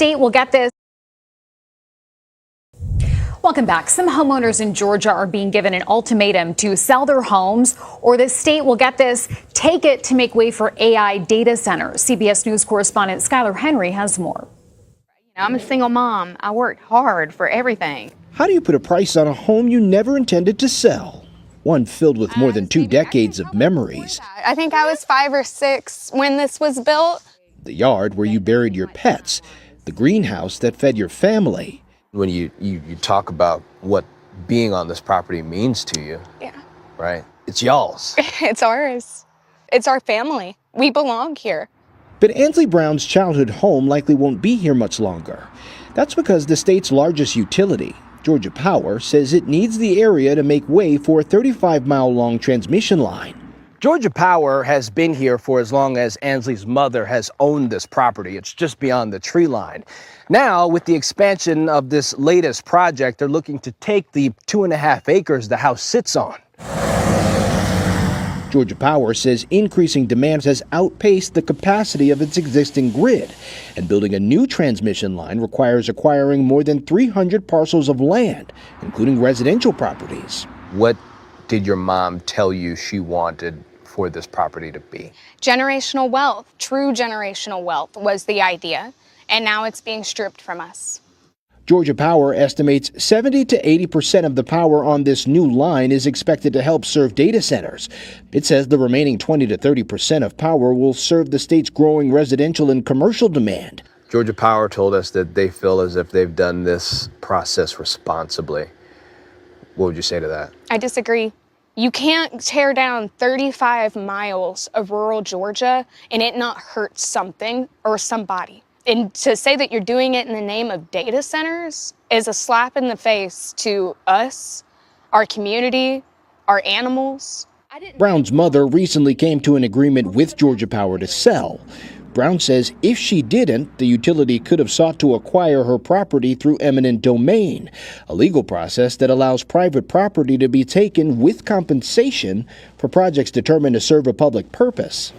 state will get this. Welcome back. Some homeowners in Georgia are being given an ultimatum to sell their homes, or the state will get this, take it to make way for AI data centers. CBS News correspondent Skylar Henry has more. I'm a single mom. I worked hard for everything. How do you put a price on a home you never intended to sell? One filled with more than 2 decades of memories. I think I was 5 or 6 when this was built. The yard where you buried your pets. The greenhouse that fed your family. When you talk about what being on this property means to you, Yeah. right? It's y'all's. It's ours. It's our family. We belong here. But Ansley Brown's childhood home likely won't be here much longer. That's because the state's largest utility, Georgia Power, says it needs the area to make way for a 35-mile-long transmission line. Georgia Power has been here for as long as Ansley's mother has owned this property. It's just beyond the tree line. Now, with the expansion of this latest project, they're looking to take the 2.5 acres the house sits on. Georgia Power says increasing demand has outpaced the capacity of its existing grid, and building a new transmission line requires acquiring more than 300 parcels of land, including residential properties. What did your mom tell you she wanted for this property to be? Generational wealth, true generational wealth was the idea, and now it's being stripped from us. Georgia Power estimates 70 to 80% of the power on this new line is expected to help serve data centers. It says the remaining 20 to 30% of power will serve the state's growing residential and commercial demand. Georgia Power told us that they feel as if they've done this process responsibly. What would you say to that? I disagree. You can't tear down 35 miles of rural Georgia and it not hurt something or somebody. And to say that you're doing it in the name of data centers is a slap in the face to us, our community, our animals. Brown's mother recently came to an agreement with Georgia Power to sell. Brown says if she didn't, the utility could have sought to acquire her property through eminent domain, a legal process that allows private property to be taken with compensation for projects determined to serve a public purpose.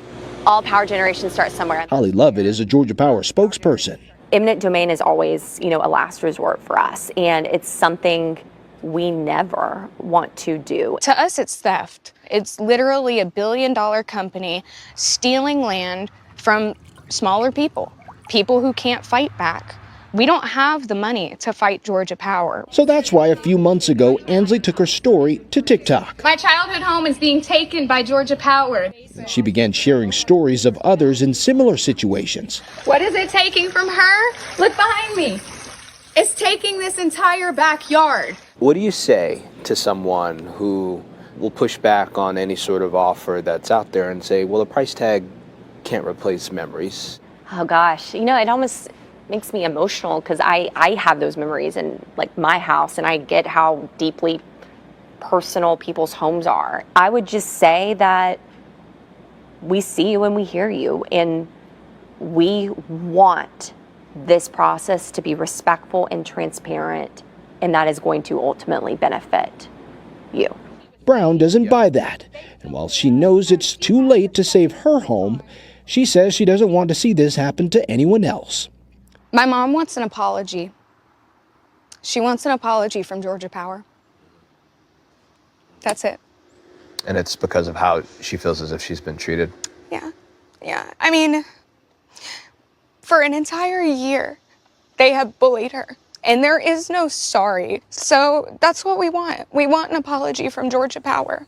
All power generation starts somewhere. Holly Lovett is a Georgia Power spokesperson. Eminent domain is always, a last resort for us, and it's something we never want to do. To us, it's theft. It's literally a billion-dollar company stealing land from smaller people who can't fight back. We don't have the money to fight Georgia Power. So that's why a few months ago, Ansley took her story to TikTok. My childhood home is being taken by Georgia Power. She began sharing stories of others in similar situations. What is it taking from her? Look behind me. It's taking this entire backyard. What do you say to someone who will push back on any sort of offer that's out there and say, well, a price tag can't replace memories? Oh gosh, it almost makes me emotional because I have those memories in my house, and I get how deeply personal people's homes are. I would just say that we see you and we hear you, and we want this process to be respectful and transparent, and that is going to ultimately benefit you. Brown doesn't buy that, and while she knows it's too late to save her home, she says she doesn't want to see this happen to anyone else. My mom wants an apology. She wants an apology from Georgia Power. That's it. And it's because of how she feels as if she's been treated? Yeah. I mean, for an entire year, they have bullied her. And there is no sorry. So that's what we want. We want an apology from Georgia Power.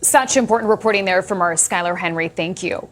Such important reporting there from our Skylar Henry. Thank you.